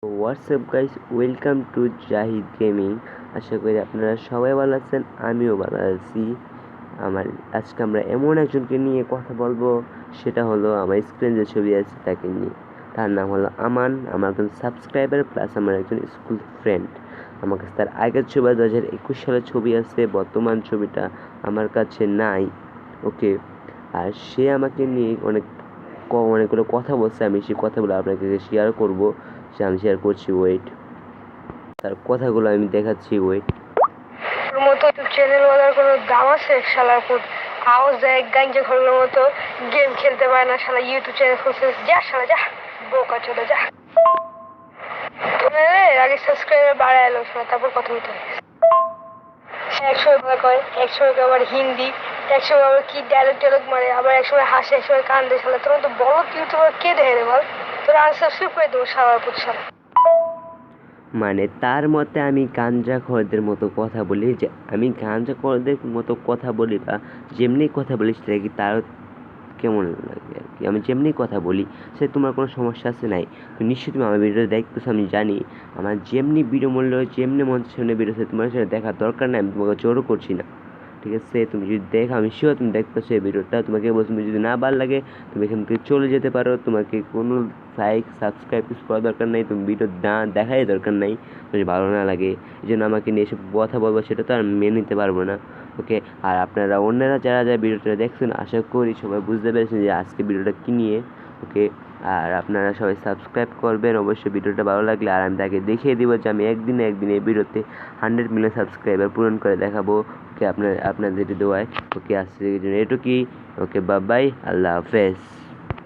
WhatsApp guys, welcome to Zahid gaming. আশা করি আপনারা সবাই ভালো আছেন, আমিও ভালো আছি। আজকে আমরা এমন একজনকে নিয়ে কথা বলবো, সেটা হলো আমার স্ক্রিন যে ছবি আছে তাকে নিয়ে। তার নাম হলো আমান, আমার একজন সাবস্ক্রাইবার প্লাস আমার একজন স্কুল ফ্রেন্ড। আমার কাছে তার আগের ছবি 2021 সালের ছবি আছে, বর্তমান ছবিটা আমার কাছে নাই। ওকে, আর সে আমাকে নিয়ে অনেকগুলো কথা বলছে, আমি সেই কথাগুলো আপনাকে শেয়ার করবো। আমি শেয়ার করছি, ওয়েট। তার কথাগুলো আমি দেখাচ্ছি, ওয়েট। মতো চ্যানেলওয়ালার কোনো দাম আছে? শালার পুত আওয়াজ দেয় গাঞ্জা খোরের মতো, গেম খেলতে পারে না শালা, ইউটিউব চ্যানেল খুলছে। যা শালা যা, বোকা চলে যা। আগে সাবস্ক্রাইবার বাড়ায় এলো শালা, তারপর কথা বলতে হবে। একসময় ভালো কয়, একসময় আবার হিন্দি, একসময় আবার কি ডায়লগ টেলগ মারে, আবার একসময় হাসে, একসময় কান্দে শালা। তোমার তো বলো ইউটিউবার কে দেখে রে বল? তোরা আনসাবস্ক্রাইব করে দেবো শালার পুত শালা। মানে তার মতে আমি গাঞ্জাখোরদের মতো কথা বলি, যে আমি গাঞ্জাখোরদের মতো কথা বলি বা যেমনি কথা বলি সেটা কি তার কেমন লাগে আর কি। আমি যেমনি কথা বলি সে তোমার কোনো সমস্যা আছে নাই? তো নিশ্চয়ই তুমি আমার ভিডিওটা দেখতেছো, আমি জানি। আমার যেমনি ভিডিও মূল্য, যেমনি মন সামনে ভিডিও তোমার সেটা দেখার দরকার নাই, আমি তোমাকে জোরও করছি না, ঠিক আছে? তুমি যদি দেখো, আমি শিওর তুমি দেখতেছো এই ভিডিওটা, তোমাকে বলছি তুমি যদি না ভালো লাগে তুমি এখান থেকে চলে যেতে পারো। তোমাকে কোনো লাইক সাবস্ক্রাইব কিছু করার দরকার নেই, তুমি ভিডিও দেখাই দরকার নাই যদি ভালো না লাগে। এই জন্য আমাকে নিয়ে এসব কথা বলবো, সেটা তো আর মেনে নিতে পারবো না। ওকে, আর আপনারা অন্যরা যারা যারা ভিডিওটা দেখছেন, আশা করি সবাই বুঝতে পেরেছেন যে আজকে ভিডিওটা কী নিয়ে। ওকে, আর আপনারা সবাই সাবস্ক্রাইব করবেন অবশ্যই ভিডিওটা ভালো লাগলে। আর আমি তাকে দেখিয়ে দিব যে আমি একদিন এই ভিডিওতে 100 মিলিয়ন সাবস্ক্রাইবার পূরণ করে দেখাবো। ওকে, আপনাদের দোয়ায়। ওকে, আজকের জন্য এটুকুই। ওকে, বাই বাই, আল্লাহ হাফেজ।